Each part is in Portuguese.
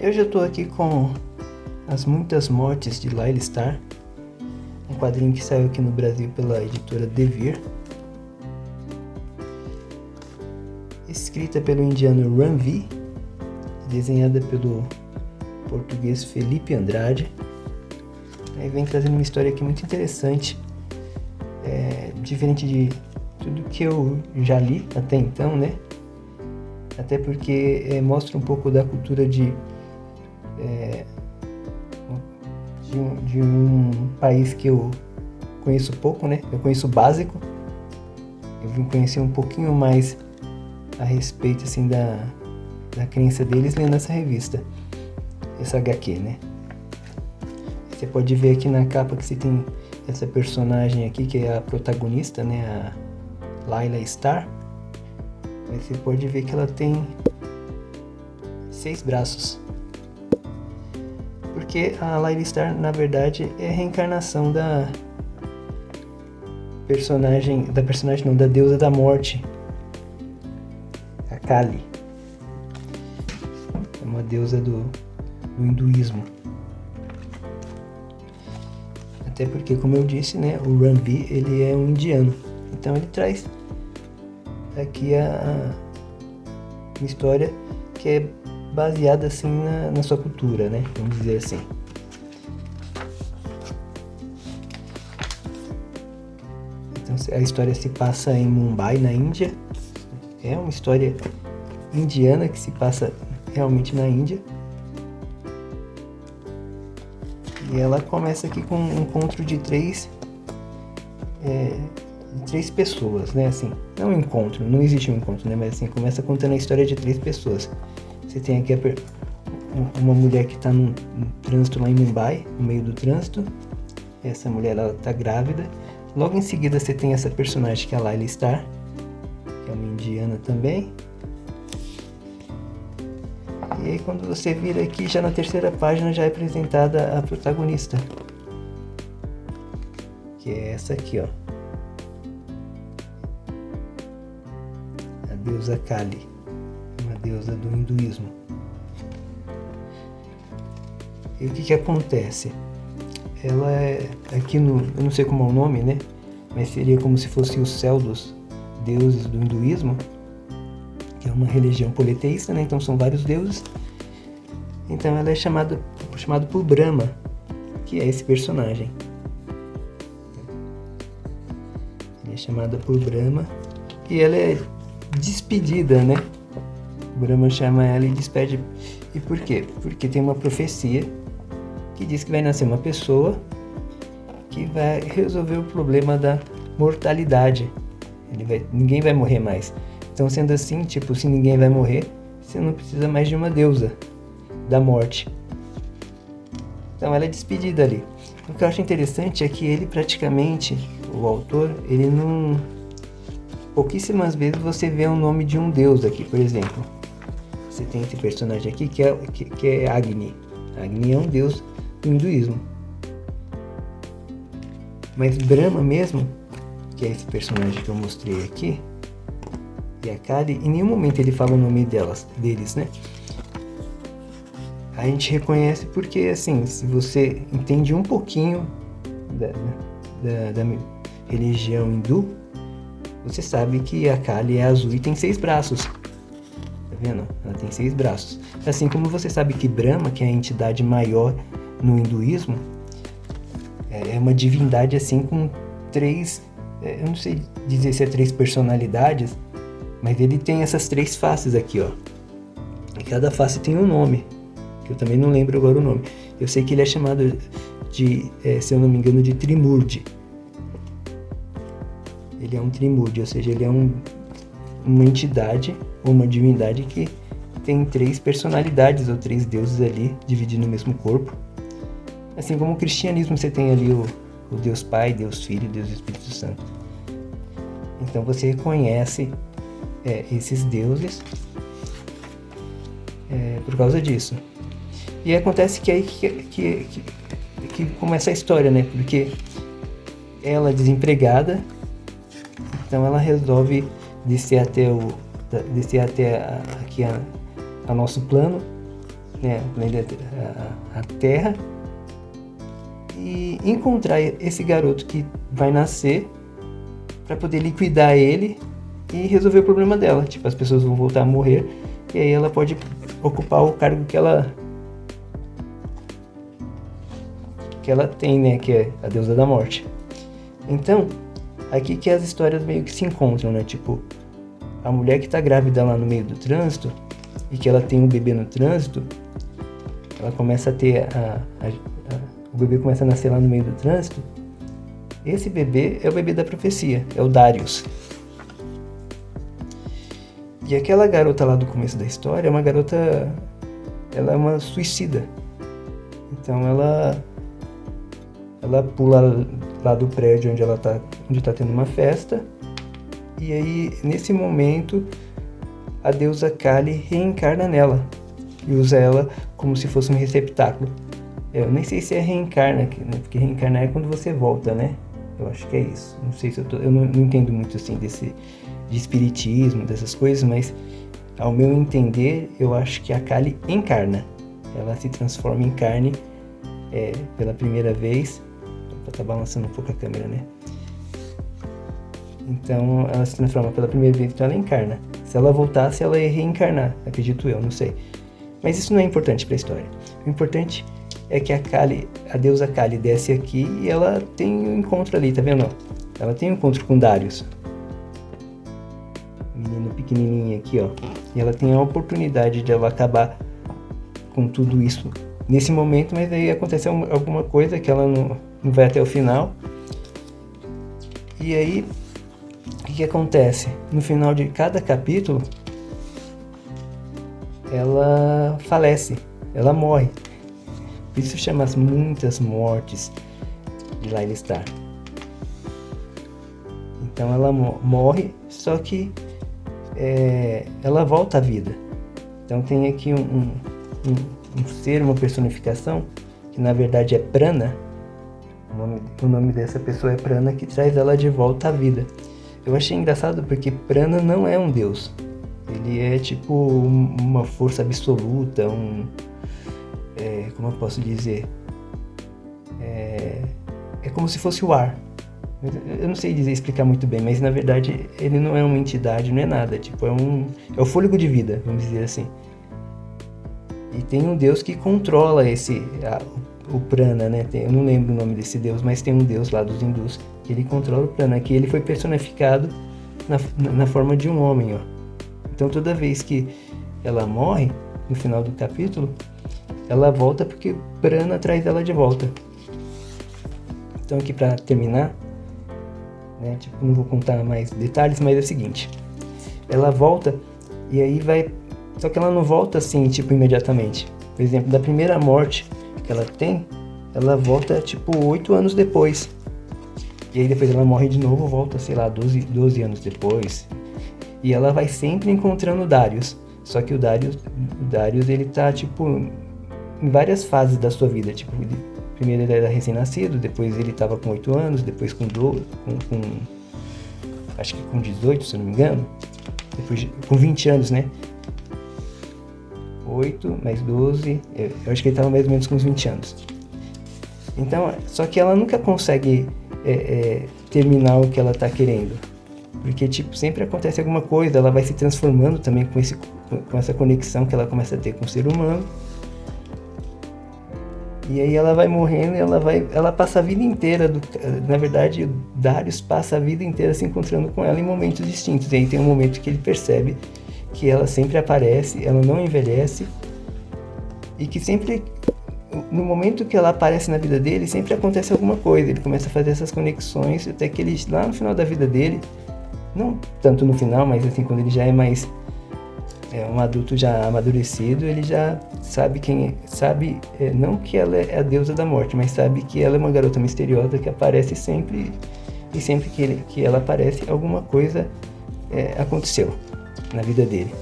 Eu já estou aqui com As Muitas Mortes de Layla Starr, um quadrinho que saiu aqui no Brasil pela editora Devir, escrita pelo indiano Ram V, desenhada pelo português Felipe Andrade. Aí vem trazendo uma história aqui muito interessante, diferente de tudo que eu já li até então, né? Até porque mostra um pouco da cultura de um país que eu conheço pouco, né? Eu conheço o básico. Eu vim conhecer um pouquinho mais a respeito assim da crença deles lendo essa revista, essa HQ, né? Você pode ver aqui na capa que você tem essa personagem aqui que é a protagonista, né? A Layla Starr. Aí você pode ver que ela tem 6 braços. Porque a Layla Starr, na verdade, é a reencarnação da deusa da morte, a Kali. É uma deusa do hinduísmo. Até porque, como eu disse, né, o Ram V, ele é um indiano. Então ele traz aqui uma história que é baseada assim na sua cultura, né? Vamos dizer assim. Então a história se passa em Mumbai, na Índia. É uma história indiana que se passa realmente na Índia. E ela começa aqui com um encontro de três pessoas, né? Assim, não encontro, não existe um encontro, né? Mas assim, começa contando a história de 3 pessoas. Você tem aqui uma mulher que está num trânsito lá em Mumbai, no meio do trânsito. Essa mulher, ela está grávida. Logo em seguida você tem essa personagem que é a Layla Starr, que é uma indiana também. E aí quando você vira aqui, já na terceira página já é apresentada a protagonista, que é essa aqui, ó, a deusa Kali, uma deusa do hinduísmo. E o que acontece? Ela é, aqui eu não sei como é o nome, né? Mas seria como se fosse o céu dos deuses do hinduísmo, que é uma religião politeísta, né? Então são vários deuses. Então ela é chamada por Brahma, que é esse personagem. Ela é chamada por Brahma e ela é despedida, né? Brahma chama ela e despede. E por quê? Porque tem uma profecia que diz que vai nascer uma pessoa que vai resolver o problema da mortalidade. Ninguém vai morrer mais. Então, sendo assim, tipo, se ninguém vai morrer, você não precisa mais de uma deusa da morte. Então ela é despedida ali. O que eu acho interessante é que ele praticamente, o autor, ele não... Pouquíssimas vezes você vê o nome de um deus aqui, por exemplo. Você tem esse personagem aqui que é Agni. Agni é um deus do hinduísmo. Mas Brahma mesmo, que é esse personagem que eu mostrei aqui, e a Kali, em nenhum momento ele fala o nome deles, né? A gente reconhece porque, assim, se você entende um pouquinho da religião hindu, você sabe que a Kali é azul e tem 6 braços. Tá vendo? Ela tem 6 braços. Assim como você sabe que Brahma, que é a entidade maior no hinduísmo, é uma divindade assim com 3... eu não sei dizer se é 3 personalidades, mas ele tem essas 3 faces aqui, ó. E cada face tem um nome, que eu também não lembro agora o nome. Eu sei que ele é chamado de, se eu não me engano, de Trimurti. Ele é um Trimurti, ou seja, ele é uma entidade ou uma divindade que tem 3 personalidades ou 3 deuses ali, divididos no mesmo corpo. Assim como o cristianismo, você tem ali o Deus Pai, Deus Filho, Deus Espírito Santo. Então você reconhece esses deuses por causa disso. E acontece que aí que começa a história, né? Porque ela é desempregada, então ela resolve descer até aqui a nosso plano né, a Terra, e encontrar esse garoto que vai nascer para poder liquidar ele e resolver o problema dela. Tipo, as pessoas vão voltar a morrer e aí ela pode ocupar o cargo que ela tem, né, que é a deusa da morte. Então, aqui que as histórias meio que se encontram, né? Tipo, a mulher que tá grávida lá no meio do trânsito e que ela tem um bebê no trânsito, ela começa a ter o bebê começa a nascer lá no meio do trânsito. Esse bebê é o bebê da profecia, é o Darius. E aquela garota lá do começo da história é uma garota, ela é uma suicida. Então ela pula lá do prédio onde tá tendo uma festa. E aí, nesse momento, a deusa Kali reencarna nela e usa ela como se fosse um receptáculo. Eu nem sei se é reencarna, né? Porque reencarnar é quando você volta, né? Eu acho que é isso. Não sei se eu não entendo muito assim de espiritismo, dessas coisas, mas ao meu entender, eu acho que a Kali encarna. Ela se transforma em carne pela primeira vez. Tá balançando um pouco a câmera, né? Então ela se transforma pela primeira vez, então ela encarna. Se ela voltasse, ela ia reencarnar, acredito eu, não sei. Mas isso não é importante para a história. O importante é que a deusa Kali desce aqui e ela tem um encontro ali, tá vendo? Ela tem um encontro com Darius. Menino pequenininho aqui, ó. E ela tem a oportunidade de ela acabar com tudo isso nesse momento, mas aí acontece alguma coisa que ela não vai até o final. E aí, o que acontece? No final de cada capítulo, ela falece, ela morre. Por isso chama as muitas mortes de Laila Starr. Então ela morre, só que ela volta à vida. Então tem aqui um ser, uma personificação, que na verdade é Prana. O nome dessa pessoa é Prana, que traz ela de volta à vida. Eu achei engraçado porque Prana não é um deus. Ele é tipo uma força absoluta, como eu posso dizer? É como se fosse o ar. Eu não sei explicar muito bem, mas na verdade ele não é uma entidade, não é nada. Tipo, é o fôlego de vida, vamos dizer assim. E tem um deus que controla o prana, né? Eu não lembro o nome desse deus, mas tem um deus lá dos hindus que ele controla o prana, que ele foi personificado na forma de um homem, ó. Então toda vez que ela morre, no final do capítulo, ela volta porque prana traz ela de volta. Então aqui pra terminar, né? Tipo, não vou contar mais detalhes, mas é o seguinte. Ela volta e aí vai... Só que ela não volta assim, tipo, imediatamente. Por exemplo, da primeira morte que ela tem, ela volta, tipo, 8 anos depois. E aí depois ela morre de novo, volta, sei lá, 12 anos depois. E ela vai sempre encontrando o Darius. Só que o Darius, ele tá, tipo, em várias fases da sua vida. Tipo, primeiro ele era recém-nascido, depois ele tava com 8 anos, depois acho que com 18, se eu não me engano. Depois com 20 anos, né? 8 mais 12, eu acho que ele estava mais ou menos com uns 20 anos. Então, só que ela nunca consegue terminar o que ela está querendo. Porque, tipo, sempre acontece alguma coisa, ela vai se transformando também com essa conexão que ela começa a ter com o ser humano. E aí ela vai morrendo e ela passa a vida inteira, na verdade, o Darius passa a vida inteira se encontrando com ela em momentos distintos. E aí tem um momento que ele percebe que ela sempre aparece, ela não envelhece, e que sempre, no momento que ela aparece na vida dele, sempre acontece alguma coisa. Ele começa a fazer essas conexões, até que ele, lá no final da vida dele, não tanto no final, mas assim, quando ele já é mais um adulto já amadurecido, ele já sabe não que ela é a deusa da morte, mas sabe que ela é uma garota misteriosa que aparece sempre, e sempre que ela aparece, alguma coisa aconteceu na vida dele.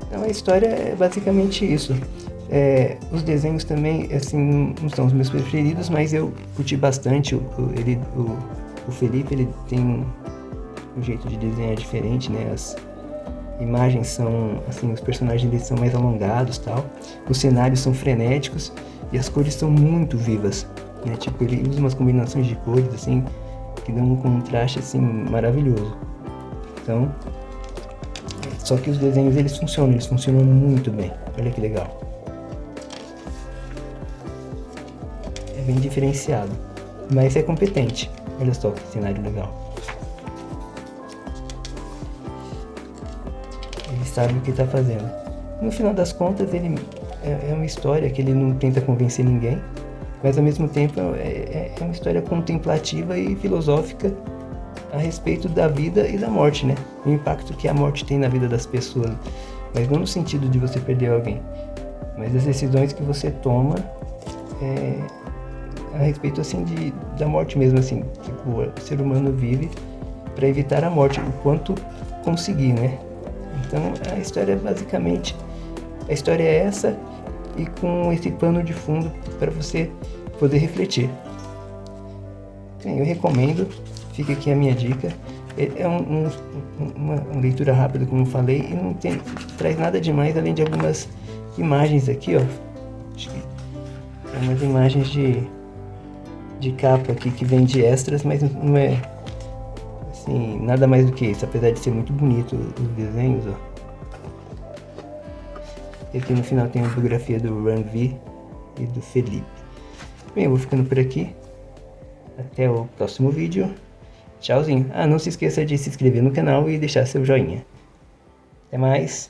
Então a história é basicamente isso. Os desenhos também, assim, não são os meus preferidos, mas eu curti bastante. O Felipe, ele tem um jeito de desenhar diferente, né? imagens são, assim, os personagens deles são mais alongados, tal. Os cenários são frenéticos e as cores são muito vivas, né? Tipo, ele usa umas combinações de cores, assim, que dão um contraste, assim, maravilhoso. Então, só que os desenhos, eles funcionam muito bem. Olha que legal. É bem diferenciado, mas é competente. Olha só que cenário legal. Ele sabe o que está fazendo. No final das contas, ele é uma história que ele não tenta convencer ninguém, mas ao mesmo tempo é uma história contemplativa e filosófica a respeito da vida e da morte, né? O impacto que a morte tem na vida das pessoas, mas não no sentido de você perder alguém, mas das decisões que você toma a respeito, assim, da morte mesmo, assim, tipo, o ser humano vive para evitar a morte, o quanto conseguir, né? Então a história basicamente, a história é essa, e com esse pano de fundo para você poder refletir. Bem, eu recomendo, fica aqui a minha dica. É uma leitura rápida, como eu falei, e não traz nada demais além de algumas imagens aqui, ó. Acho que é umas imagens de capa aqui que vem de extras, mas não é assim, nada mais do que isso, apesar de ser muito bonito os desenhos, ó. E aqui no final tem a biografia do Ranvi e do Felipe. Bem, eu vou ficando por aqui. Até o próximo vídeo. Tchauzinho. Ah, não se esqueça de se inscrever no canal e deixar seu joinha. Até mais.